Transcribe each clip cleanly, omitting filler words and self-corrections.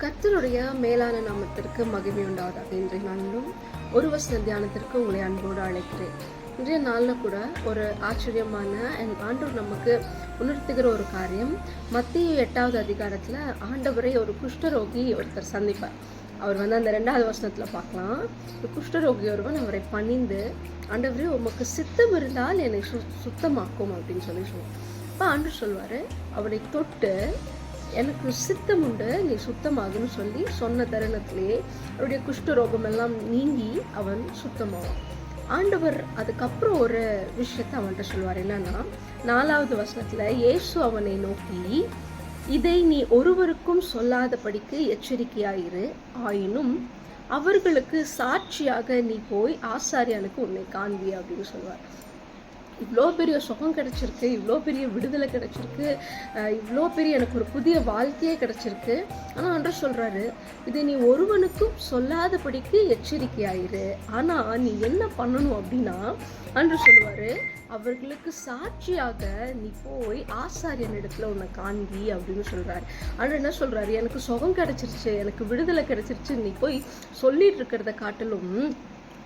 கர்த்தருடைய மேலான நாமத்திற்கு மகிமை உண்டாவதாக. இன்றைய நாளிலும் ஒரு வசன தியானத்திற்கு உங்களை அன்போடு அழைக்கிறேன். இன்றைய நாளில் கூட ஒரு ஆச்சரியமான ஆண்டவர் நமக்கு உணர்த்துகிற ஒரு காரியம். மத்திய 8வது அதிகாரத்தில் ஆண்டவரை ஒரு குஷ்டரோகி ஒருத்தர் சந்திப்பார். அவர் அந்த 2வது வசனத்தில் பார்க்கலாம். குஷ்டரோகி ஒருவன் அவரை பணிந்து, ஆண்டவரே உமக்கு சித்தம் இருந்தால் என்னை சுத்தமாக்கும் அப்படின்னு சொல்லுவோம். இப்போ ஆண்டவர் சொல்வார், அவரை தொட்டு எனக்கு சித்தம் உண்டு, நீ சுத்தமாகுன்னு சொல்லி சொன்ன தருணத்திலே அவருடைய குஷ்டரோகம் எல்லாம் நீங்கி அவன் சுத்தமாகும். ஆண்டவர் அதுக்கப்புறம் ஒரு விஷயத்த அவன்கிட்ட சொல்வார். என்னன்னா 4வது வசனத்துல இயேசு அவனை நோக்கி, இதை நீ ஒருவருக்கும் சொல்லாதபடிக்கு எச்சரிக்கையாயிரு, ஆயினும் அவர்களுக்கு சாட்சியாக நீ போய் ஆசாரியனுக்கு உன்னை காண்பி அப்படின்னு சொல்வார். இவ்வளோ பெரிய சுகம் கிடைச்சிருக்கு, இவ்வளோ பெரிய விடுதலை கிடைச்சிருக்கு, இவ்வளோ பெரிய எனக்கு ஒரு புதிய வாழ்க்கையே கிடைச்சிருக்கு. ஆனால் ஆண்டவர் சொல்கிறாரு, இதை நீ ஒருவனுக்கும் சொல்லாதபடிக்கு எச்சரிக்கையாயிரு. ஆனால் நீ என்ன பண்ணணும் அப்படின்னா, ஆண்டவர் சொல்லுவார், அவர்களுக்கு சாட்சியாக நீ போய் ஆசாரியன் இடத்துல உன்னை காண்பி அப்படின்னு சொல்கிறாரு. ஆண்டவர் என்ன சொல்கிறாரு, எனக்கு சுகம் கிடைச்சிருச்சு, எனக்கு விடுதலை கிடைச்சிருச்சு, நீ போய் சொல்லிட்டு இருக்கிறத காட்டிலும்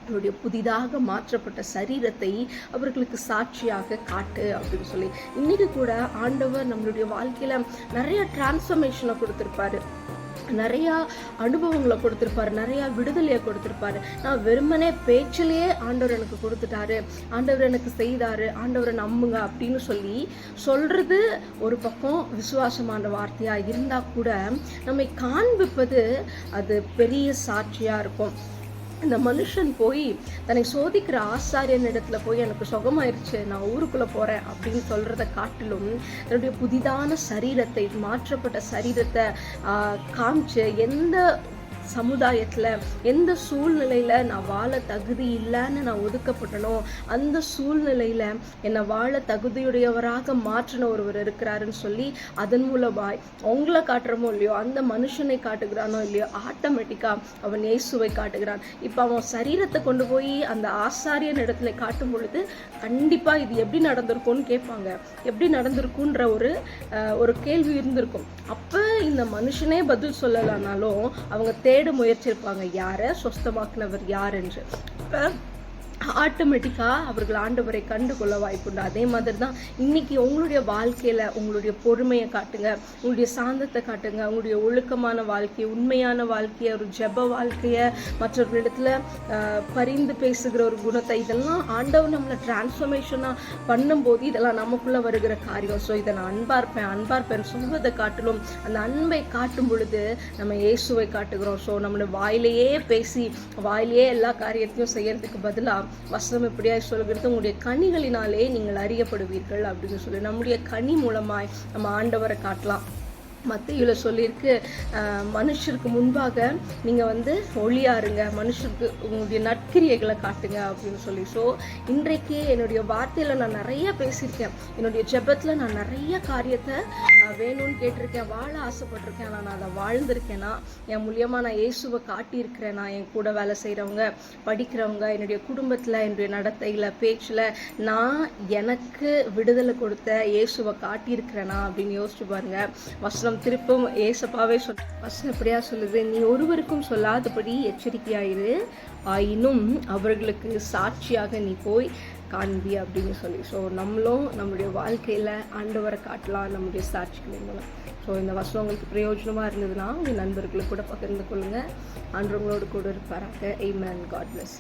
அவருடைய புதிதாக மாற்றப்பட்ட சரீரத்தை அவர்களுக்கு சாட்சியாக காட்டு அப்படின்னு சொல்லி. இன்னைக்கு கூட ஆண்டவர் நம்மளுடைய வாழ்க்கையில நிறைய டிரான்ஸ்ஃபர்மேஷனை கொடுத்திருப்பாரு, நிறைய அனுபவங்களை கொடுத்திருப்பாரு, நிறைய விடுதலையை கொடுத்திருப்பாரு. நான் வெறுமனே பேச்சிலேயே ஆண்டவர் எனக்கு கொடுத்துட்டாரு, ஆண்டவர் எனக்கு செய்தாரு, ஆண்டவரை நம்புங்க அப்படின்னு சொல்லி சொல்றது ஒரு பக்கம் விசுவாசமான வார்த்தையா இருந்தா கூட, நம்மை காண்பிப்பது அது பெரிய சாட்சியா இருக்கும். இந்த மனுஷன் போய் தன்னை சோதிக்கிற ஆசாரியன் இடத்துல போய் எனக்கு சுகமாயிருச்சு, நான் ஊருக்குள்ள போறேன் அப்படின்னு சொல்றதை காட்டிலும் தன்னுடைய புதிதான சரீரத்தை, மாற்றப்பட்ட சரீரத்தை காமிச்சு, எந்த சமுதாயத்தில் எந்த சூழ்நிலையில் நான் வாழ தகுதி இல்லைன்னு நான் ஒதுக்கப்பட்டனோ அந்த சூழ்நிலையில் என்னை வாழ தகுதியுடையவராக மாற்றின ஒருவர் இருக்கிறாருன்னு சொல்லி அதன் மூலமாய் உங்களை காட்டுறமோ இல்லையோ, அந்த மனுஷனை காட்டுகிறானோ இல்லையோ, ஆட்டோமேட்டிக்காக அவன் இயேசுவை காட்டுகிறான். இப்போ அவன் சரீரத்தை கொண்டு போய் அந்த ஆசாரியன் இடத்துல காட்டும் பொழுது கண்டிப்பாக இது எப்படி நடந்திருக்கும்னு கேட்பாங்க. எப்படி நடந்திருக்குன்ற ஒரு கேள்வி இருந்திருக்கும். அப்போ இந்த மனுஷனே பதில் சொல்லலானாலும் அவங்க தேட முயற்சிருப்பாங்க, யாரை சொஸ்தமாக்குனவர் யார் என்று. ஆட்டோமேட்டிக்காக அவர்கள் ஆண்டவரை கண்டு கொள்ள வாய்ப்புண்டு. அதே மாதிரி தான் இன்னைக்கு உங்களுடைய வாழ்க்கையில் உங்களுடைய பொறுமையை காட்டுங்க, உங்களுடைய சாந்தத்தை காட்டுங்க, உங்களுடைய ஒழுக்கமான வாழ்க்கையை, உண்மையான வாழ்க்கையை, ஒரு ஜெப வாழ்க்கையை, மற்றவர்களிடத்தில் பரிந்து பேசுகிற ஒரு குணத்தை, இதெல்லாம் ஆண்டவர் நம்மளை டிரான்ஸ்ஃபர்மேஷனாக பண்ணும்போது இதெல்லாம் நமக்குள்ளே வருகிற காரியம். ஸோ இதை நான் அன்பார்ப்பேன் சொல்வதை காட்டிலும் அந்த அன்பை காட்டும் பொழுது நம்ம இயேசுவை காட்டுகிறோம். ஸோ நம்மளை வாயிலேயே பேசி வாயிலேயே எல்லா காரியத்தையும் செய்யறதுக்கு பதிலாக வசனம் எப்படியாய் சொல்கிறது, உங்களுடைய கனிகளினாலே நீங்கள் அறியப்படுவீர்கள் அப்படின்னு சொல்லி நம்முடைய கனி மூலமாய் நம்ம ஆண்டவரை காட்டலாம். மத்தியில் சொல்லியிருக்கு, மனுஷருக்கு முன்பாக நீங்கள் ஒளியாருங்க, மனுஷருக்கு உங்களுடைய நற்கிரியைகளை காட்டுங்க அப்படின்னு சொல்லி. ஸோ இன்றைக்கு என்னுடைய வார்த்தையில் நான் நிறைய பேசியிருக்கேன், என்னுடைய ஜெபத்தில் நான் நிறைய காரியத்தை வேணும்னு கேட்டிருக்கேன், வாழ ஆசைப்பட்டிருக்கேன். ஆனால் நான் அதை வாழ்ந்திருக்கேன்னா, என் மூலியமாக நான் இயேசுவை காட்டியிருக்கிறேன்னா, என் கூட வேலை செய்கிறவங்க, படிக்கிறவங்க, என்னுடைய குடும்பத்தில், என்னுடைய நடத்தையில், பேச்சில் நான் எனக்கு விடுதலை கொடுத்த இயேசுவை காட்டியிருக்கிறேனா அப்படின்னு யோசிச்சு பாருங்க. வசனம் திருப்பும் ஏசப்பாவே வசனம் எப்படியா சொல்லுது, நீ ஒருவருக்கும் சொல்லாதபடி எச்சரிக்கையாயிரு, ஆயினும் அவர்களுக்கு சாட்சியாக நீ போய் காண்பி அப்படின்னு சொல்லி. ஸோ நம்மளும் நம்மளுடைய வாழ்க்கையில் ஆண்டவரை காட்டலாம் நம்முடைய சாட்சிகளின் மூலம். ஸோ இந்த வசனம் உங்களுக்கு பிரயோஜனமாக இருந்ததுன்னா உங்கள் நண்பர்களுக்கு கூட பகிர்ந்து கொள்ளுங்கள். ஆண்டவங்களோடு கூட இருப்பாராக. ஆமென். God plus.